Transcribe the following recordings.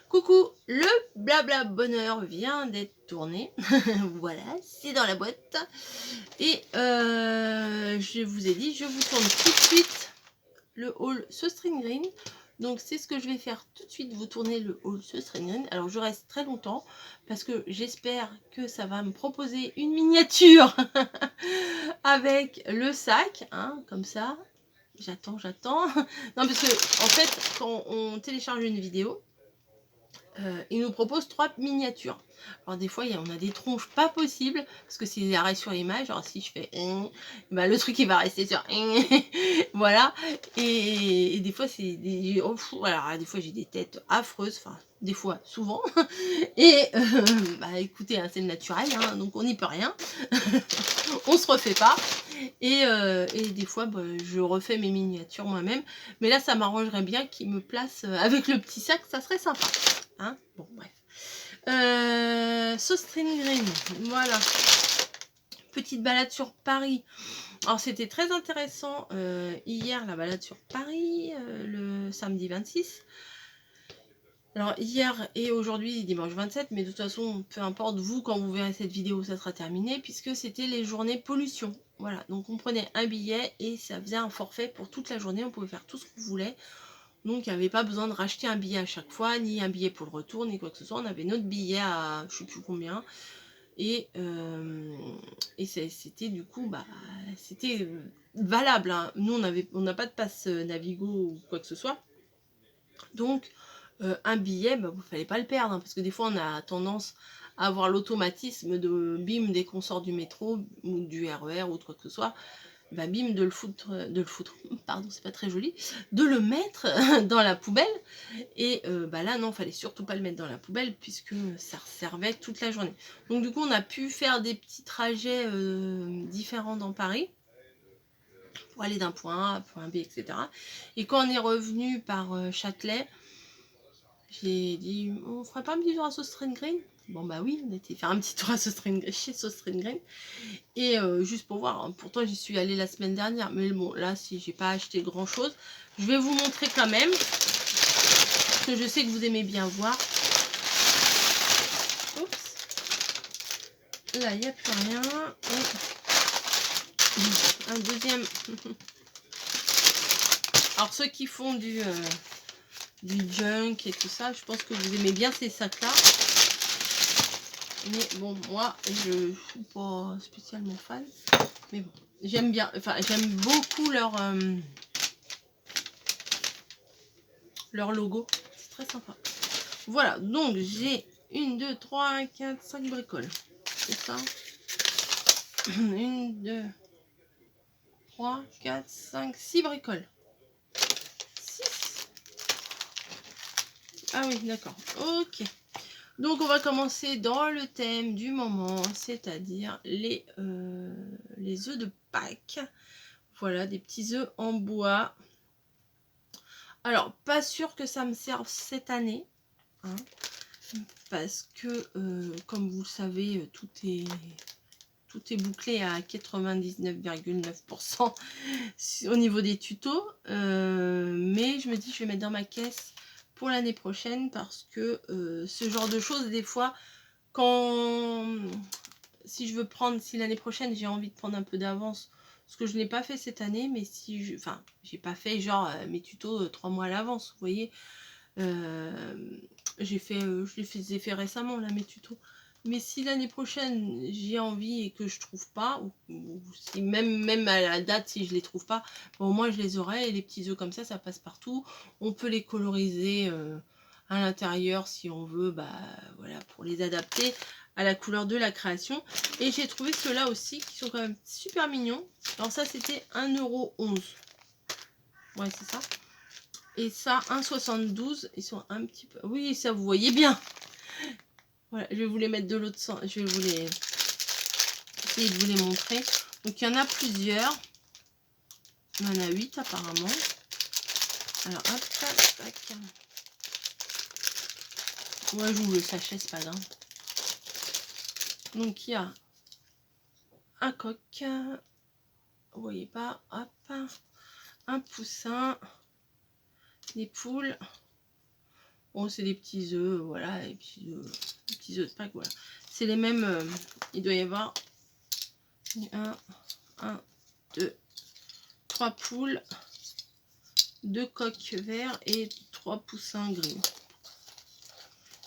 Coucou, le blabla bonheur vient d'être tourné. Voilà, c'est dans la boîte. Et je vous ai dit, je vous tourne tout de suite le haul ce string green. Donc c'est ce que je vais faire tout de suite, vous tourner le haul ce string green. Alors je reste très longtemps parce que j'espère que ça va me proposer une miniature avec le sac, hein, comme ça. J'attends. Non, parce que en fait, quand on télécharge une vidéo, il nous propose 3 miniatures. Alors des fois, on a des tronches pas possibles, parce que c'est des arrêts sur image. Alors si je fais bah, le truc il va rester sur voilà. Et des fois, c'est des... alors, des fois j'ai des têtes affreuses, enfin des fois, souvent. Et bah écoutez, hein, c'est le naturel, hein, donc on n'y peut rien. On se refait pas. Et des fois, bah, je refais mes miniatures moi-même. Mais là, ça m'arrangerait bien qu'il me place avec le petit sac, ça serait sympa. Hein, bon, bref. Sauce string green, voilà. Petite balade sur Paris. Alors, c'était très intéressant hier, la balade sur Paris, le samedi 26. Alors, hier et aujourd'hui, dimanche 27, mais de toute façon, peu importe, vous, quand vous verrez cette vidéo, ça sera terminé, puisque c'était les journées pollution. Voilà, donc on prenait un billet et ça faisait un forfait pour toute la journée, on pouvait faire tout ce qu'on voulait. Donc il n'y avait pas besoin de racheter un billet à chaque fois, ni un billet pour le retour, ni quoi que ce soit. On avait notre billet à je sais plus combien. Et c'était du coup, bah, c'était valable. Hein. Nous, on n'a pas de passe Navigo ou quoi que ce soit. Donc un billet, bah, vous ne fallait pas le perdre. Hein, parce que des fois, on a tendance à avoir l'automatisme de bim dès qu'on sort du métro ou du RER ou de quoi que ce soit. Bah bim, de le foutre, pardon, c'est pas très joli, de le mettre dans la poubelle. Et bah là, non, fallait surtout pas le mettre dans la poubelle puisque ça servait toute la journée. Donc du coup, on a pu faire des petits trajets différents dans Paris pour aller d'un point A à un point B, etc. Et quand on est revenu par Châtelet, j'ai dit, on ferait pas un petit tour à Sauce String Green? Bon bah oui, on était faire un petit tour à chez Sauce String Green. Et juste pour voir, hein, pourtant j'y suis allée la semaine dernière, mais bon, là, si j'ai pas acheté grand chose, je vais vous montrer quand même, parce que je sais que vous aimez bien voir. Oups. Là, il n'y a plus rien. Et un deuxième. Alors, ceux qui font du junk et tout ça, je pense que vous aimez bien ces sacs-là. Mais bon, moi, je suis pas spécialement fan. Mais bon, j'aime bien, enfin, j'aime beaucoup leur logo. C'est très sympa. Voilà, donc j'ai 1, 2, 3, 4, 5 bricoles. C'est ça. 1, 2, 3, 4, 5, 6 bricoles. 6. Ah oui, d'accord. Ok. Donc on va commencer dans le thème du moment, c'est-à-dire les œufs de Pâques. Voilà, des petits œufs en bois. Alors, pas sûr que ça me serve cette année. Hein, parce que, comme vous le savez, tout est bouclé à 99,9% au niveau des tutos. Mais je me dis, je vais mettre dans ma caisse pour l'année prochaine parce que ce genre de choses, des fois, si l'année prochaine j'ai envie de prendre un peu d'avance, ce que je n'ai pas fait cette année, mais j'ai pas fait genre mes tutos 3 mois à l'avance, vous voyez. Je les fait récemment là mes tutos. Mais si l'année prochaine j'ai envie et que je trouve pas, ou si même à la date si je les trouve pas, bon moi je les aurai, et les petits œufs comme ça passe partout. On peut les coloriser à l'intérieur si on veut, bah voilà, pour les adapter à la couleur de la création. Et j'ai trouvé ceux-là aussi qui sont quand même super mignons. Alors ça c'était 1,11 €. Ouais c'est ça. Et ça 1,72 €. Ils sont un petit peu... Oui, ça vous voyez bien. Voilà, je vais vous les mettre de l'autre sens. Je vais vous les... essayer de vous les montrer. Donc il y en a plusieurs. Il y en a 8 apparemment. Alors hop, tac. Ouais, j'ouvre le sachet, c'est pas grave. Donc il y a un coq. Vous voyez pas, hop. Un poussin. Des poules. Bon, c'est des petits œufs, voilà, et puis des petits œufs de Pâques, voilà. C'est les mêmes, il doit y avoir 1, 2, 3 poules, 2 coqs verts et 3 poussins gris.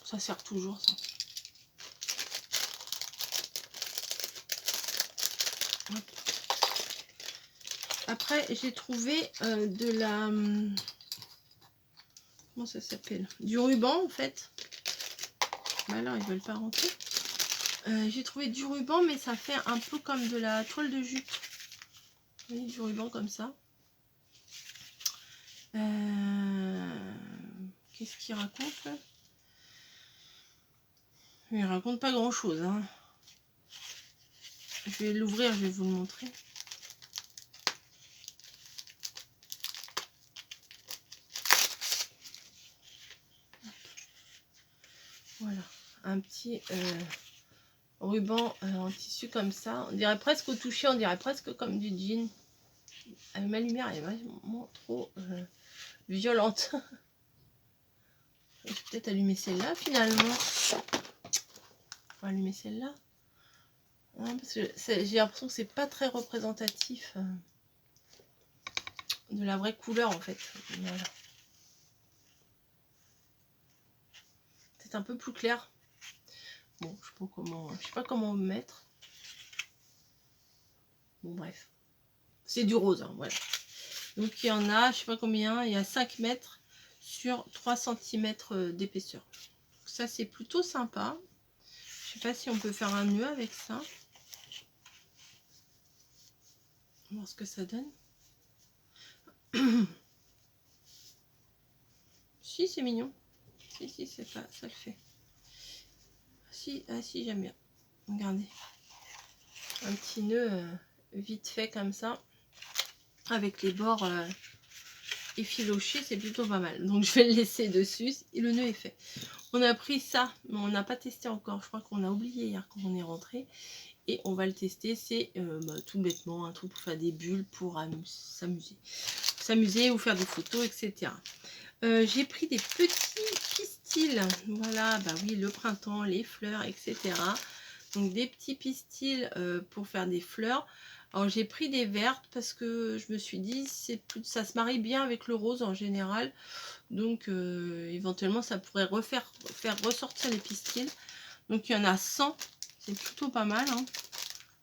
Ça sert toujours, ça. Après, j'ai trouvé de la... comment ça s'appelle? Du ruban, en fait. Bah alors, ils veulent pas rentrer. J'ai trouvé du ruban, mais ça fait un peu comme de la toile de jute. Vous voyez, du ruban comme ça. Qu'est-ce qu'il raconte là? Il raconte pas grand chose, hein. Je vais l'ouvrir, je vais vous le montrer. Voilà, un petit ruban en tissu comme ça. On dirait presque au toucher, on dirait presque comme du jean. Ma lumière est vraiment trop violente. Je vais peut-être allumer celle-là finalement. On va allumer celle-là. Hein, parce que j'ai l'impression que c'est pas très représentatif de la vraie couleur en fait. Voilà. C'est un peu plus clair. Bon, je sais pas comment me mettre. Bon bref. C'est du rose, hein, voilà. Donc il y en a, je sais pas combien, il y a 5 mètres sur 3 cm d'épaisseur. Ça c'est plutôt sympa. Je sais pas si on peut faire un nœud avec ça. On va voir ce que ça donne. Si, c'est mignon. Si, c'est pas, ça le fait. Si, ah si, j'aime bien. Regardez. Un petit nœud vite fait comme ça. Avec les bords effilochés, c'est plutôt pas mal. Donc je vais le laisser dessus et le nœud est fait. On a pris ça, mais on n'a pas testé encore. Je crois qu'on a oublié hier quand on est rentré. Et on va le tester. C'est tout bêtement un truc pour faire des bulles, pour s'amuser ou faire des photos, etc. J'ai pris des petits pistils. Voilà, bah oui, le printemps, les fleurs, etc. Donc des petits pistils pour faire des fleurs. Alors j'ai pris des vertes parce que je me suis dit ça se marie bien avec le rose en général. Donc éventuellement ça pourrait faire ressortir les pistils. Donc il y en a 100. C'est plutôt pas mal. Hein.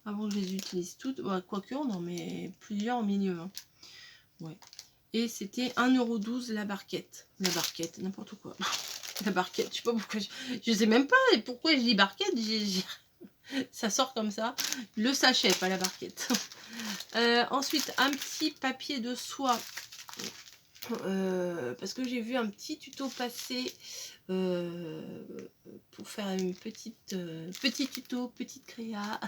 Avant que je les utilise toutes. Ouais, quoique on en met plusieurs au milieu. Hein. Ouais. Et c'était 1,12 € la barquette. La barquette, n'importe quoi. La barquette, je sais pas pourquoi. Je sais même pas pourquoi je dis barquette. Ça sort comme ça. Le sachet, pas la barquette. Ensuite, un petit papier de soie. Parce que j'ai vu un petit tuto passer pour faire une petit tuto, petite créa,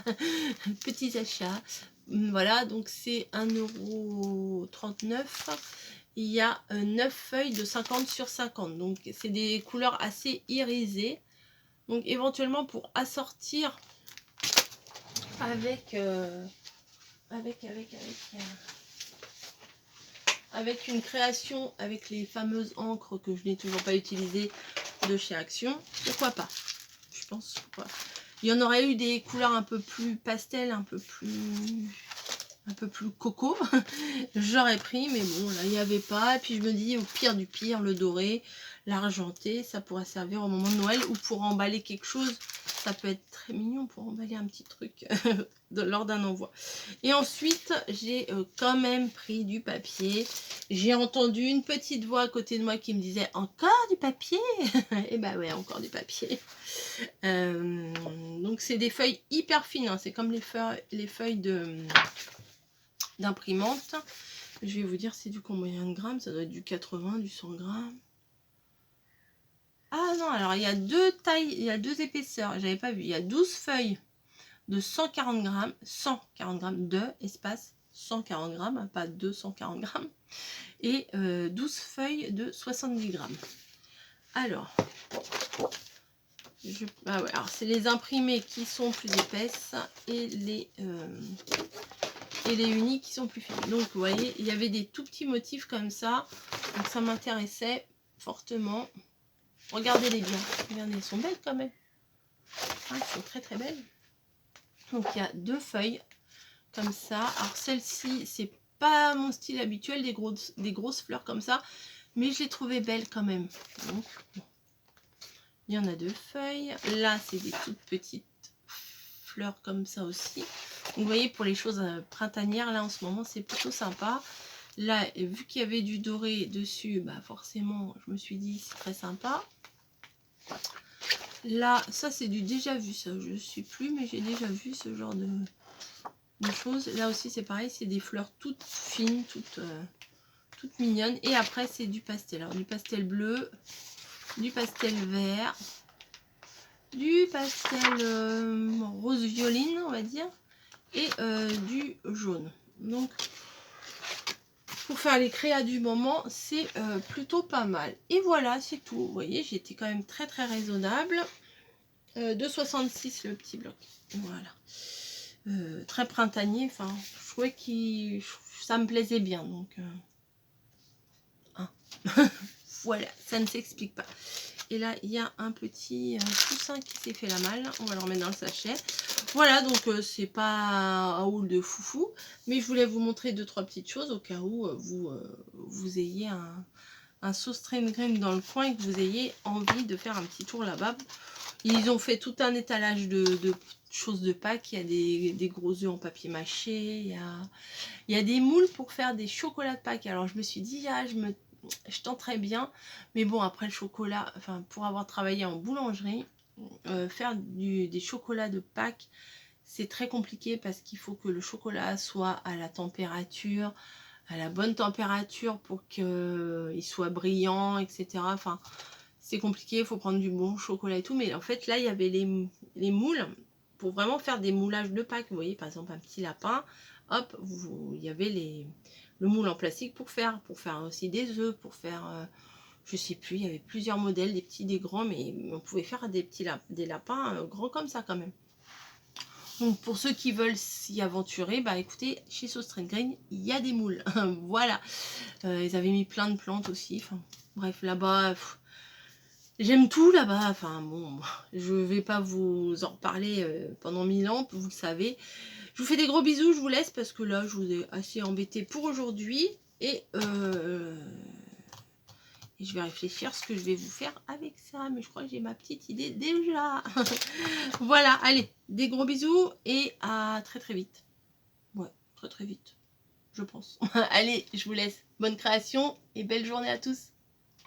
petits achats. Voilà, donc c'est 1,39 €. Il y a 9 feuilles de 50 sur 50. Donc c'est des couleurs assez irisées. Donc éventuellement pour assortir avec une création avec les fameuses encres que je n'ai toujours pas utilisées de chez Action, pourquoi pas, je pense. Il y en aurait eu des couleurs un peu plus pastel, un peu plus coco, j'aurais pris, mais bon là il n'y avait pas. Et puis je me dis au pire du pire, le doré, l'argenté, ça pourrait servir au moment de Noël ou pour emballer quelque chose. Ça peut être très mignon pour emballer un petit truc lors d'un envoi. Et ensuite, j'ai quand même pris du papier. J'ai entendu une petite voix à côté de moi qui me disait « Encore du papier ?» Et bah ouais, encore du papier. Donc c'est des feuilles hyper fines. Hein. C'est comme les feuilles d'imprimante. Je vais vous dire c'est du combien de grammes. Ça doit être du 80, du 100 grammes. Ah non, alors il y a deux tailles, il y a deux épaisseurs, j'avais pas vu. Il y a 12 feuilles de 140 grammes, 140 grammes de espace 140 grammes, pas 240 grammes, et 12 feuilles de 70 grammes. Alors, ah ouais, alors c'est les imprimés qui sont plus épaisses et les unis qui sont plus fines. Donc vous voyez, il y avait des tout petits motifs comme ça, donc ça m'intéressait fortement. Regardez-les bien. Regardez, elles sont belles quand même. Hein, elles sont très très belles. Donc il y a 2 feuilles comme ça. Alors celle-ci, c'est pas mon style habituel, des grosses fleurs comme ça. Mais je les trouvais belles quand même. Donc, bon. Il y en a 2 feuilles. Là, c'est des toutes petites fleurs comme ça aussi. Donc, vous voyez, pour les choses printanières, là, en ce moment, c'est plutôt sympa. Là, vu qu'il y avait du doré dessus, bah forcément, je me suis dit, c'est très sympa. Là, ça, c'est du déjà vu, ça. Je ne sais plus, mais j'ai déjà vu ce genre de choses. Là aussi, c'est pareil, c'est des fleurs toutes fines, toutes mignonnes. Et après, c'est du pastel. Alors, du pastel bleu, du pastel vert, du pastel rose violine, on va dire, et du jaune. Donc, pour faire les créas du moment, c'est plutôt pas mal. Et voilà, c'est tout. Vous voyez, j'étais quand même très très raisonnable. 2,66 le petit bloc. Voilà. Très printanier. Enfin, je trouvais que ça me plaisait bien. Donc, hein. Voilà, ça ne s'explique pas. Et là, il y a un petit poussin qui s'est fait la malle. On va le remettre dans le sachet. Voilà, donc c'est pas un haul de foufou. Mais je voulais vous montrer 2-3 petites choses au cas où vous ayez un sauce train grain dans le coin et que vous ayez envie de faire un petit tour là-bas. Ils ont fait tout un étalage de choses de Pâques. Il y a des gros œufs en papier mâché. Il y a des moules pour faire des chocolats de Pâques. Alors je me suis dit, ah, je tenterais bien. Mais bon, après le chocolat, enfin pour avoir travaillé en boulangerie, faire des chocolats de Pâques, c'est très compliqué parce qu'il faut que le chocolat soit à la température, à la bonne température pour qu'il soit brillant, etc. Enfin, c'est compliqué, il faut prendre du bon chocolat et tout. Mais en fait, là, il y avait les moules pour vraiment faire des moulages de Pâques. Vous voyez, par exemple, un petit lapin, hop, il y avait le moule en plastique pour faire aussi des œufs, pour faire... je sais plus, il y avait plusieurs modèles, des petits, des grands, mais on pouvait faire des lapins grands comme ça quand même. Donc pour ceux qui veulent s'y aventurer, bah écoutez, chez Sauce Train Grain, il y a des moules. Voilà. Ils avaient mis plein de plantes aussi. Enfin, bref, là-bas, j'aime tout là-bas. Enfin bon, je vais pas vous en reparler pendant 1000 ans, vous le savez. Je vous fais des gros bisous, je vous laisse parce que là, je vous ai assez embêté pour aujourd'hui. Et je vais réfléchir ce que je vais vous faire avec ça. Mais je crois que j'ai ma petite idée déjà. Voilà, allez, des gros bisous et à très très vite. Ouais, très très vite, je pense. Allez, je vous laisse. Bonne création et belle journée à tous.